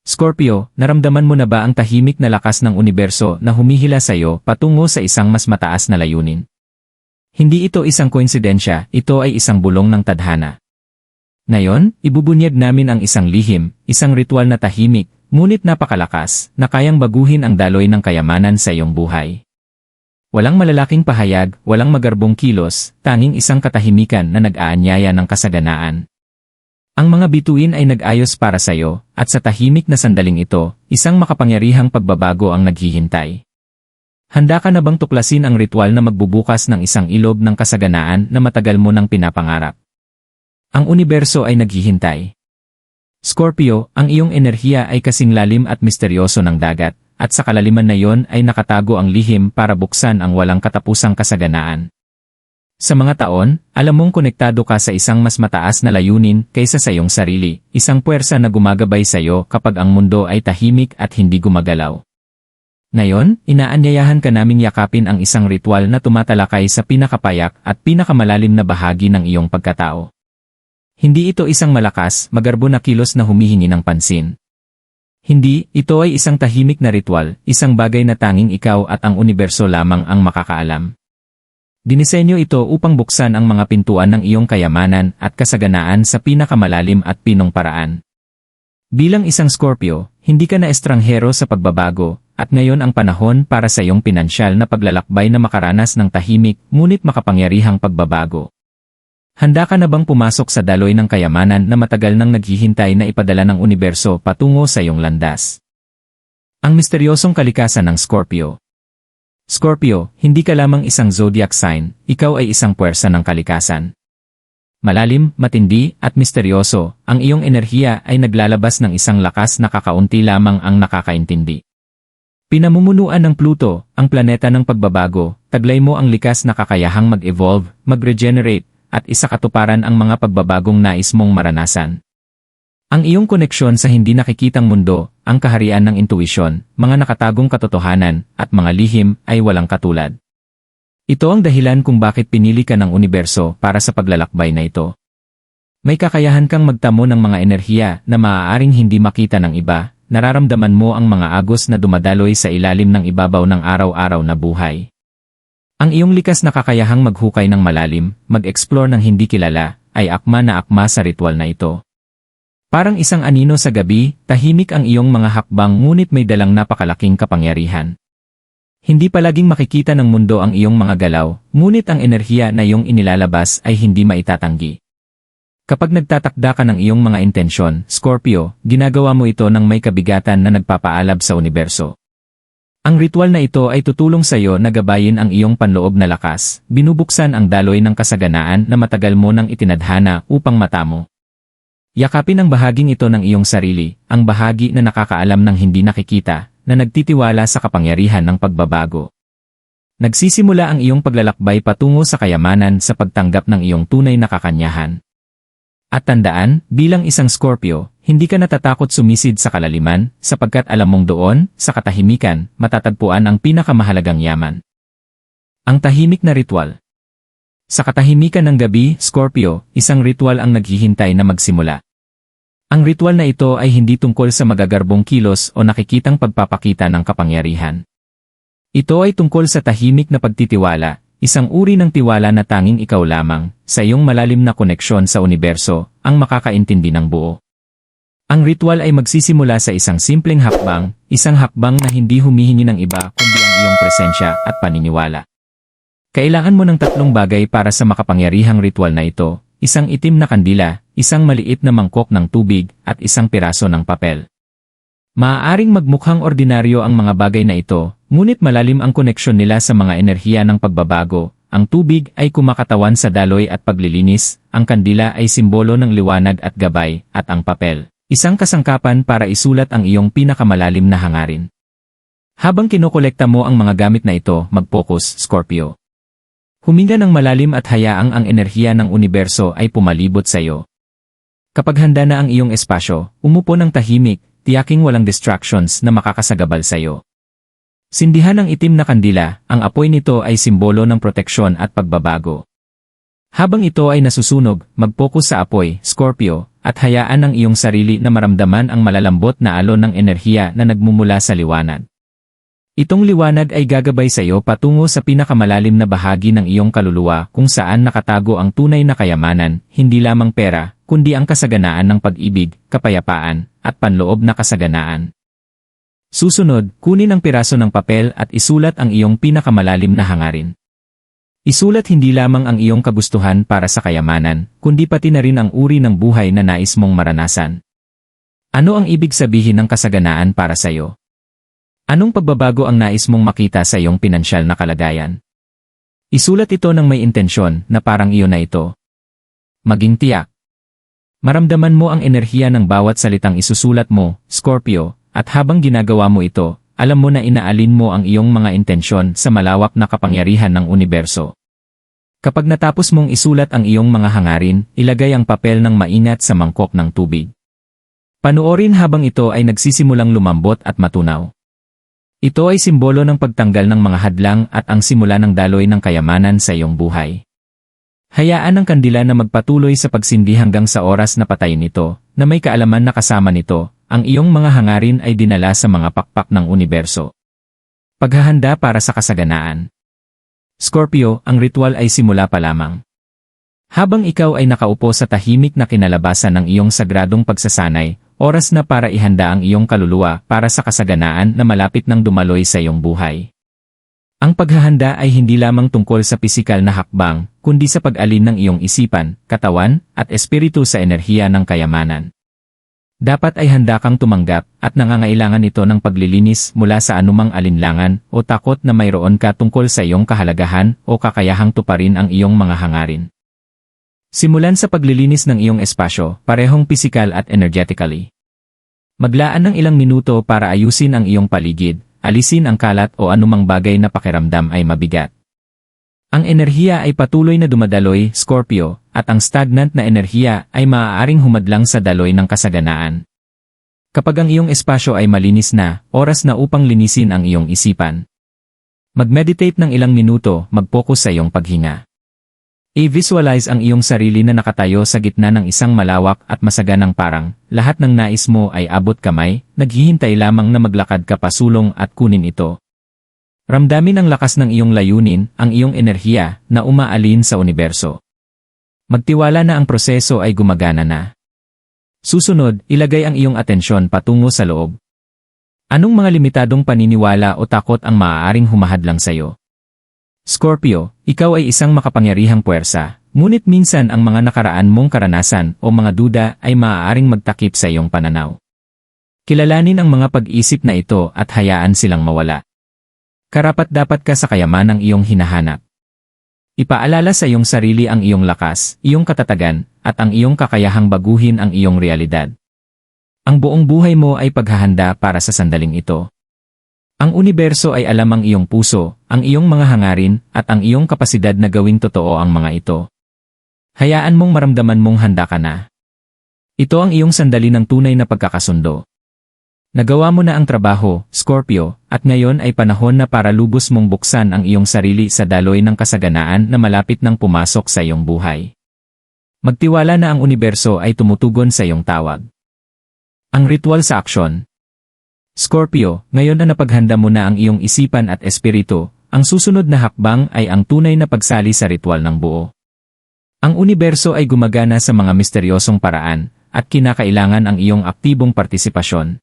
Scorpio, naramdaman mo na ba ang tahimik na lakas ng universo na humihila sa iyo patungo sa isang mas mataas na layunin? Hindi ito isang koinsidensya, ito ay isang bulong ng tadhana. Ngayon, ibubunyag namin ang isang lihim, isang ritual na tahimik, ngunit napakalakas, na kayang baguhin ang daloy ng kayamanan sa iyong buhay. Walang malalaking pahayag, walang magarbong kilos, tanging isang katahimikan na nag-aanyaya ng kasaganaan. Ang mga bituin ay nag-ayos para sa iyo, at sa tahimik na sandaling ito, isang makapangyarihang pagbabago ang naghihintay. Handa ka na bang tuklasin ang ritual na magbubukas ng isang ilog ng kasaganaan na matagal mo nang pinapangarap? Ang universo ay naghihintay. Scorpio, ang iyong enerhiya ay kasing lalim at misteryoso ng dagat, at sa kalaliman na iyon ay nakatago ang lihim para buksan ang walang katapusang kasaganaan. Sa mga taon, alam mong konektado ka sa isang mas mataas na layunin kaysa sa iyong sarili, isang puwersa na gumagabay sa iyo kapag ang mundo ay tahimik at hindi gumagalaw. Ngayon, inaanyayahan ka naming yakapin ang isang ritual na tumatalakay sa pinakapayak at pinakamalalim na bahagi ng iyong pagkatao. Hindi ito isang malakas, magarbo na kilos na humihingi ng pansin. Hindi, ito ay isang tahimik na ritual, isang bagay na tanging ikaw at ang universo lamang ang makakaalam. Dinisenyo ito upang buksan ang mga pintuan ng iyong kayamanan at kasaganaan sa pinakamalalim at pinong paraan. Bilang isang Scorpio, hindi ka na estranghero sa pagbabago, at ngayon ang panahon para sa iyong pinansyal na paglalakbay na makaranas ng tahimik ngunit makapangyarihang pagbabago. Handa ka na bang pumasok sa daloy ng kayamanan na matagal nang naghihintay na ipadala ng universo patungo sa iyong landas? Ang misteryosong kalikasan ng Scorpio. Scorpio, hindi ka lamang isang zodiac sign, ikaw ay isang puwersa ng kalikasan. Malalim, matindi, at misteryoso, ang iyong enerhiya ay naglalabas ng isang lakas na kakaunti lamang ang nakakaintindi. Pinamumunuan ng Pluto, ang planeta ng pagbabago, taglay mo ang likas na kakayahang mag-evolve, mag-regenerate, at isakatuparan ang mga pagbabagong nais mong maranasan. Ang iyong koneksyon sa hindi nakikitang mundo, ang kaharian ng intuisyon, mga nakatagong katotohanan, at mga lihim ay walang katulad. Ito ang dahilan kung bakit pinili ka ng universo para sa paglalakbay na ito. May kakayahan kang magtamo ng mga enerhiya na maaaring hindi makita ng iba, nararamdaman mo ang mga agos na dumadaloy sa ilalim ng ibabaw ng araw-araw na buhay. Ang iyong likas na kakayahang maghukay ng malalim, mag-explore ng hindi kilala, ay akma na akma sa ritual na ito. Parang isang anino sa gabi, tahimik ang iyong mga hakbang ngunit may dalang napakalaking kapangyarihan. Hindi palaging makikita ng mundo ang iyong mga galaw, ngunit ang enerhiya na iyong inilalabas ay hindi maitatanggi. Kapag nagtatakda ka ng iyong mga intensyon, Scorpio, ginagawa mo ito ng may kabigatan na nagpapaalab sa universo. Ang ritual na ito ay tutulong sa iyo na gabayin ang iyong panloob na lakas, binubuksan ang daloy ng kasaganaan na matagal mo nang itinadhana upang matamo. Yakapin ang bahaging ito ng iyong sarili, ang bahagi na nakakaalam ng hindi nakikita, na nagtitiwala sa kapangyarihan ng pagbabago. Nagsisimula ang iyong paglalakbay patungo sa kayamanan sa pagtanggap ng iyong tunay na kakanyahan. At tandaan, bilang isang Scorpio, hindi ka natatakot sumisid sa kalaliman, sapagkat alam mong doon, sa katahimikan, matatagpuan ang pinakamahalagang yaman. Ang tahimik na ritual. Sa katahimikan ng gabi, Scorpio, isang ritual ang naghihintay na magsimula. Ang ritual na ito ay hindi tungkol sa magagarbong kilos o nakikitang pagpapakita ng kapangyarihan. Ito ay tungkol sa tahimik na pagtitiwala, isang uri ng tiwala na tanging ikaw lamang, sa iyong malalim na koneksyon sa universo, ang makakaintindi ng buo. Ang ritual ay magsisimula sa isang simpleng hakbang, isang hakbang na hindi humihingi ng iba kundi ang iyong presensya at paniniwala. Kailangan mo ng 3 bagay para sa makapangyarihang ritual na ito, isang itim na kandila, isang maliit na mangkok ng tubig, at isang piraso ng papel. Maaaring magmukhang ordinaryo ang mga bagay na ito, ngunit malalim ang koneksyon nila sa mga enerhiya ng pagbabago. Ang tubig ay kumakatawan sa daloy at paglilinis, ang kandila ay simbolo ng liwanag at gabay, at ang papel, isang kasangkapan para isulat ang iyong pinakamalalim na hangarin. Habang kinokolekta mo ang mga gamit na ito, mag-focus, Scorpio. Huminga ng malalim at hayaang ang enerhiya ng universo ay pumalibot sa iyo. Kapag handa na ang iyong espasyo, umupo ng tahimik, tiyaking walang distractions na makakasagabal sa iyo. Sindihan ang itim na kandila, ang apoy nito ay simbolo ng proteksyon at pagbabago. Habang ito ay nasusunog, mag-focus sa apoy, Scorpio, at hayaan ang iyong sarili na maramdaman ang malalambot na alon ng enerhiya na nagmumula sa liwanag. Itong liwanag ay gagabay sa iyo patungo sa pinakamalalim na bahagi ng iyong kaluluwa kung saan nakatago ang tunay na kayamanan, hindi lamang pera, kundi ang kasaganaan ng pag-ibig, kapayapaan, at panloob na kasaganaan. Susunod, kunin ang piraso ng papel at isulat ang iyong pinakamalalim na hangarin. Isulat hindi lamang ang iyong kagustuhan para sa kayamanan, kundi pati na rin ang uri ng buhay na nais mong maranasan. Ano ang ibig sabihin ng kasaganaan para sa iyo? Anong pagbabago ang nais mong makita sa iyong pinansyal na kalagayan? Isulat ito ng may intensyon na parang iyon na ito. Maging tiyak. Maramdaman mo ang enerhiya ng bawat salitang isusulat mo, Scorpio, at habang ginagawa mo ito, alam mo na inaalin mo ang iyong mga intensyon sa malawak na kapangyarihan ng universo. Kapag natapos mong isulat ang iyong mga hangarin, ilagay ang papel ng maingat sa mangkok ng tubig. Panoorin habang ito ay nagsisimulang lumambot at matunaw. Ito ay simbolo ng pagtanggal ng mga hadlang at ang simula ng daloy ng kayamanan sa iyong buhay. Hayaan ang kandila na magpatuloy sa pagsindi hanggang sa oras na patayin ito, na may kaalaman na kasama nito, ang iyong mga hangarin ay dinala sa mga pakpak ng universo. Paghahanda para sa kasaganaan. Scorpio, ang ritual ay simula pa lamang. Habang ikaw ay nakaupo sa tahimik na kinalabasan ng iyong sagradong pagsasanay, oras na para ihanda ang iyong kaluluwa para sa kasaganaan na malapit nang dumaloy sa iyong buhay. Ang paghahanda ay hindi lamang tungkol sa pisikal na hakbang, kundi sa pag-alin ng iyong isipan, katawan, at espiritu sa enerhiya ng kayamanan. Dapat ay handa kang tumanggap at nangangailangan ito ng paglilinis mula sa anumang alinlangan o takot na mayroon ka tungkol sa iyong kahalagahan o kakayahang tuparin ang iyong mga hangarin. Simulan sa paglilinis ng iyong espasyo, parehong pisikal at energetically. Maglaan ng ilang minuto para ayusin ang iyong paligid, alisin ang kalat o anumang bagay na pakiramdam ay mabigat. Ang enerhiya ay patuloy na dumadaloy, Scorpio, at ang stagnant na enerhiya ay maaaring humadlang sa daloy ng kasaganaan. Kapag ang iyong espasyo ay malinis na, oras na upang linisin ang iyong isipan. Mag-meditate ng ilang minuto, mag-focus sa iyong paghinga. I-visualize ang iyong sarili na nakatayo sa gitna ng isang malawak at masaganang parang, lahat ng nais mo ay abot kamay, naghihintay lamang na maglakad ka pasulong at kunin ito. Ramdamin ang lakas ng iyong layunin, ang iyong enerhiya, na umaalin sa universo. Magtiwala na ang proseso ay gumagana na. Susunod, ilagay ang iyong atensyon patungo sa loob. Anong mga limitadong paniniwala o takot ang maaaring humahadlang sa iyo? Scorpio, ikaw ay isang makapangyarihang puwersa, ngunit minsan ang mga nakaraan mong karanasan o mga duda ay maaaring magtakip sa iyong pananaw. Kilalanin ang mga pag-isip na ito at hayaan silang mawala. Karapat-dapat ka sa kayamanang iyong hinahanap. Ipaalala sa iyong sarili ang iyong lakas, iyong katatagan, at ang iyong kakayahang baguhin ang iyong realidad. Ang buong buhay mo ay paghahanda para sa sandaling ito. Ang universo ay alam ang iyong puso, ang iyong mga hangarin, at ang iyong kapasidad na gawing totoo ang mga ito. Hayaan mong maramdaman mong handa ka na. Ito ang iyong sandali ng tunay na pagkakasundo. Nagawa mo na ang trabaho, Scorpio, at ngayon ay panahon na para lubos mong buksan ang iyong sarili sa daloy ng kasaganaan na malapit nang pumasok sa iyong buhay. Magtiwala na ang universo ay tumutugon sa iyong tawag. Ang ritual sa aksyon. Scorpio, ngayon na napaghanda mo na ang iyong isipan at espiritu, ang susunod na hakbang ay ang tunay na pagsali sa ritual ng buo. Ang universo ay gumagana sa mga misteryosong paraan, at kinakailangan ang iyong aktibong partisipasyon.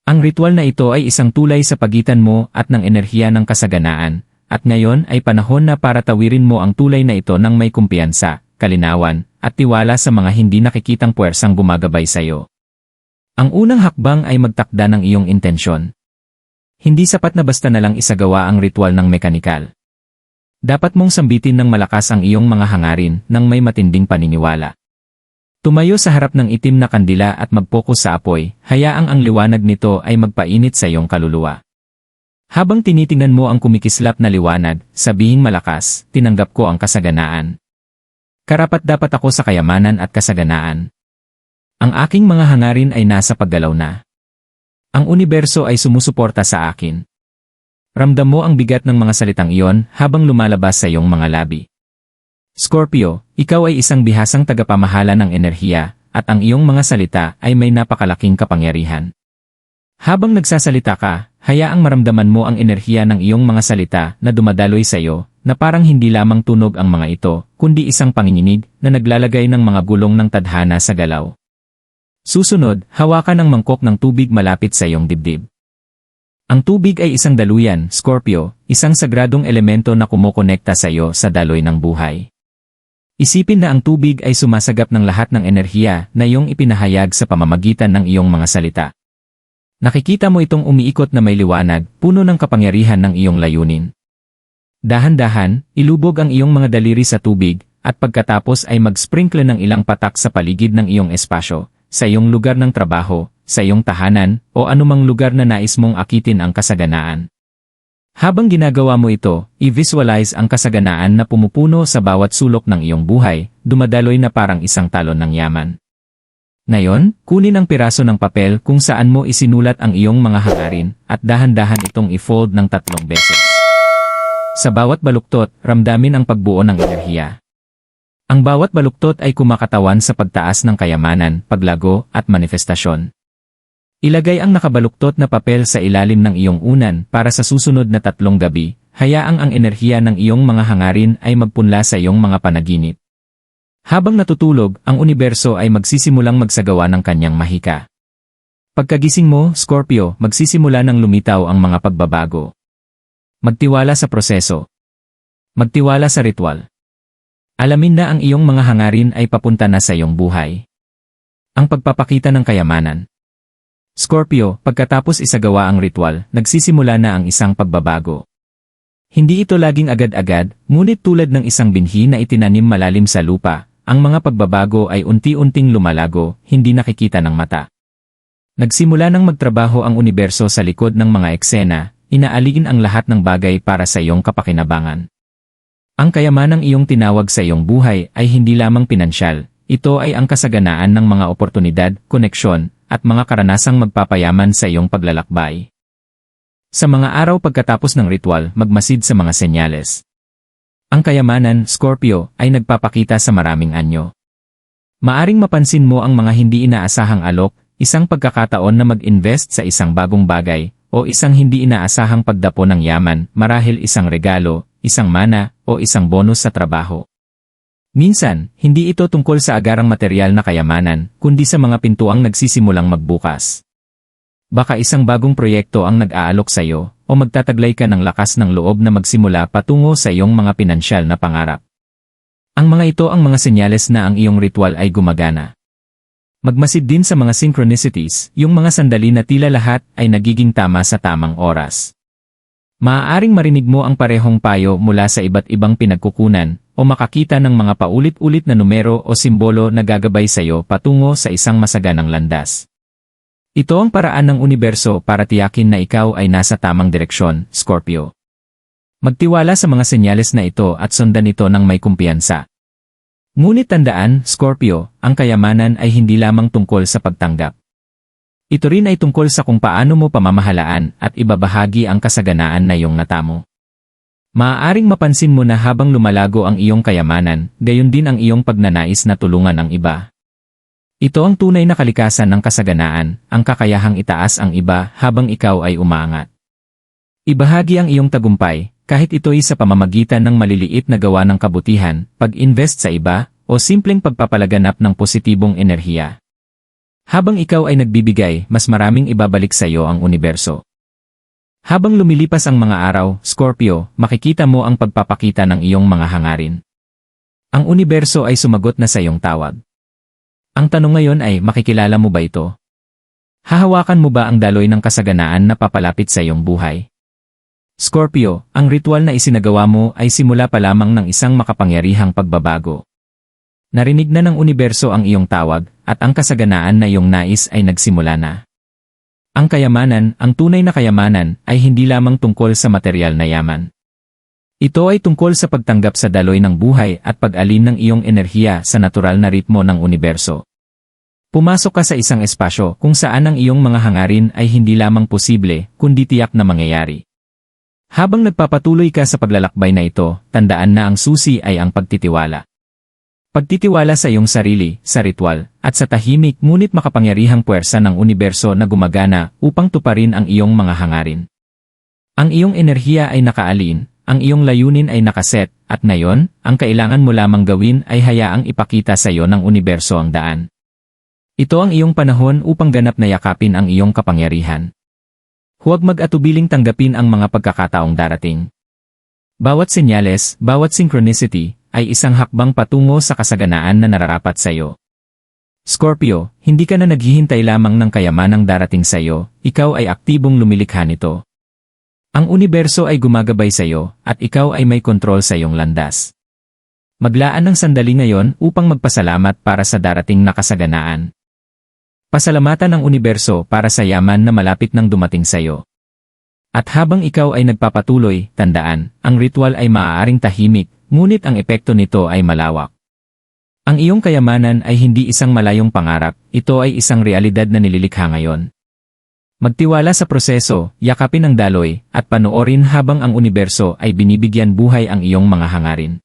Ang ritual na ito ay isang tulay sa pagitan mo at ng enerhiya ng kasaganaan, at ngayon ay panahon na para tawirin mo ang tulay na ito ng may kumpiyansa, kalinawan, at tiwala sa mga hindi nakikitang puwersang gumagabay sa iyo. Ang unang hakbang ay magtakda ng iyong intensyon. Hindi sapat na basta na lang isagawa ang ritual ng mekanikal. Dapat mong sambitin ng malakas ang iyong mga hangarin ng may matinding paniniwala. Tumayo sa harap ng itim na kandila at mag-focus sa apoy, hayaang ang liwanag nito ay magpainit sa iyong kaluluwa. Habang tinitingnan mo ang kumikislap na liwanag, sabihing malakas, tinanggap ko ang kasaganaan. Karapat-dapat ako sa kayamanan at kasaganaan. Ang aking mga hangarin ay nasa paggalaw na. Ang universo ay sumusuporta sa akin. Ramdam mo ang bigat ng mga salitang iyon habang lumalabas sa iyong mga labi. Scorpio, ikaw ay isang bihasang tagapamahala ng enerhiya, at ang iyong mga salita ay may napakalaking kapangyarihan. Habang nagsasalita ka, hayaang maramdaman mo ang enerhiya ng iyong mga salita na dumadaloy sa iyo, na parang hindi lamang tunog ang mga ito, kundi isang panginginig na naglalagay ng mga gulong ng tadhana sa galaw. Susunod, hawakan ang mangkok ng tubig malapit sa iyong dibdib. Ang tubig ay isang daluyan, Scorpio, isang sagradong elemento na kumokonekta sa iyo sa daloy ng buhay. Isipin na ang tubig ay sumasagap ng lahat ng enerhiya na iyong ipinahayag sa pamamagitan ng iyong mga salita. Nakikita mo itong umiikot na may liwanag, puno ng kapangyarihan ng iyong layunin. Dahan-dahan, ilubog ang iyong mga daliri sa tubig, at pagkatapos ay mag-sprinkle ng ilang patak sa paligid ng iyong espasyo, sa iyong lugar ng trabaho, sa iyong tahanan, o anumang lugar na nais mong akitin ang kasaganaan. Habang ginagawa mo ito, i-visualize ang kasaganaan na pumupuno sa bawat sulok ng iyong buhay, dumadaloy na parang isang talon ng yaman. Ngayon, kunin ang piraso ng papel kung saan mo isinulat ang iyong mga hangarin, at dahan-dahan itong i-fold ng 3 beses. Sa bawat baluktot, ramdamin ang pagbuo ng enerhiya. Ang bawat baluktot ay kumakatawan sa pagtaas ng kayamanan, paglago, at manifestasyon. Ilagay ang nakabaluktot na papel sa ilalim ng iyong unan para sa susunod na 3 gabi, hayaang ang enerhiya ng iyong mga hangarin ay magpunla sa iyong mga panaginip. Habang natutulog, ang universo ay magsisimulang magsagawa ng kanyang mahika. Pagkagising mo, Scorpio, magsisimula ng lumitaw ang mga pagbabago. Magtiwala sa proseso. Magtiwala sa ritual. Alamin na ang iyong mga hangarin ay papunta na sa iyong buhay. Ang pagpapakita ng kayamanan. Scorpio, pagkatapos isagawa ang ritual, nagsisimula na ang isang pagbabago. Hindi ito laging agad-agad, ngunit tulad ng isang binhi na itinanim malalim sa lupa, ang mga pagbabago ay unti-unting lumalago, hindi nakikita ng mata. Nagsimula nang magtrabaho ang universo sa likod ng mga eksena, inaalingin ang lahat ng bagay para sa iyong kapakinabangan. Ang kayamanang iyong tinawag sa iyong buhay ay hindi lamang pinansyal, ito ay ang kasaganaan ng mga oportunidad, koneksyon, at mga karanasang magpapayaman sa iyong paglalakbay. Sa mga araw pagkatapos ng ritual, magmasid sa mga senyales. Ang kayamanan, Scorpio, ay nagpapakita sa maraming anyo. Maaring mapansin mo ang mga hindi inaasahang alok, isang pagkakataon na mag-invest sa isang bagong bagay, o isang hindi inaasahang pagdapo ng yaman, marahil isang regalo, isang mana, o isang bonus sa trabaho. Minsan, hindi ito tungkol sa agarang material na kayamanan, kundi sa mga pintuang nagsisimulang magbukas. Baka isang bagong proyekto ang nag-aalok sa iyo, o magtataglay ka ng lakas ng loob na magsimula patungo sa iyong mga pinansyal na pangarap. Ang mga ito ang mga senyales na ang iyong ritual ay gumagana. Magmasid din sa mga synchronicities, yung mga sandali na tila lahat ay nagiging tama sa tamang oras. Maaaring marinig mo ang parehong payo mula sa iba't ibang pinagkukunan, o makakita ng mga paulit-ulit na numero o simbolo na gagabay sa iyo patungo sa isang masaganang landas. Ito ang paraan ng universo para tiyakin na ikaw ay nasa tamang direksyon, Scorpio. Magtiwala sa mga senyales na ito at sundan ito ng may kumpiyansa. Ngunit tandaan, Scorpio, ang kayamanan ay hindi lamang tungkol sa pagtanggap. Ito rin ay tungkol sa kung paano mo pamamahalaan at ibabahagi ang kasaganaan na iyong natamo. Maaaring mapansin mo na habang lumalago ang iyong kayamanan, gayon din ang iyong pagnanais na tulungan ang iba. Ito ang tunay na kalikasan ng kasaganaan, ang kakayahang itaas ang iba habang ikaw ay umaangat. Ibahagi ang iyong tagumpay, kahit ito'y sa pamamagitan ng maliliit na gawa ng kabutihan, pag-invest sa iba, o simpleng pagpapalaganap ng positibong enerhiya. Habang ikaw ay nagbibigay, mas maraming ibabalik sa iyo ang universo. Habang lumilipas ang mga araw, Scorpio, makikita mo ang pagpapakita ng iyong mga hangarin. Ang universo ay sumagot na sa iyong tawag. Ang tanong ngayon ay, makikilala mo ba ito? Hahawakan mo ba ang daloy ng kasaganaan na papalapit sa iyong buhay? Scorpio, ang ritual na isinagawa mo ay simula pa lamang ng isang makapangyarihang pagbabago. Narinig na ng universo ang iyong tawag, at ang kasaganaan na iyong nais ay nagsimula na. Ang kayamanan, ang tunay na kayamanan, ay hindi lamang tungkol sa material na yaman. Ito ay tungkol sa pagtanggap sa daloy ng buhay at pag-alin ng iyong enerhiya sa natural na ritmo ng universo. Pumasok ka sa isang espasyo kung saan ang iyong mga hangarin ay hindi lamang posible, kundi tiyak na mangyayari. Habang nagpapatuloy ka sa paglalakbay na ito, tandaan na ang susi ay ang pagtitiwala. Pagtitiwala sa iyong sarili, sa ritual, at sa tahimik ngunit makapangyarihang puwersa ng universo na gumagana upang tuparin ang iyong mga hangarin. Ang iyong enerhiya ay nakaalin, ang iyong layunin ay nakaset, at ngayon, ang kailangan mo lamang gawin ay hayaang ipakita sa iyo ng universo ang daan. Ito ang iyong panahon upang ganap na yakapin ang iyong kapangyarihan. Huwag mag-atubiling tanggapin ang mga pagkakataong darating. Bawat senyales, bawat synchronicity, ay isang hakbang patungo sa kasaganaan na nararapat sa iyo. Scorpio, hindi ka na naghihintay lamang ng kayamanang darating sa iyo, ikaw ay aktibong lumilikha nito. Ang universo ay gumagabay sa iyo, at ikaw ay may kontrol sa iyong landas. Maglaan ng sandali ngayon upang magpasalamat para sa darating na kasaganaan. Pasalamatan ang universo para sa yaman na malapit nang dumating sa iyo. At habang ikaw ay nagpapatuloy, tandaan, ang ritual ay maaaring tahimik, ngunit ang epekto nito ay malawak. Ang iyong kayamanan ay hindi isang malayong pangarap, ito ay isang realidad na nililikha ngayon. Magtiwala sa proseso, yakapin ang daloy, at panoorin habang ang universo ay binibigyan buhay ang iyong mga hangarin.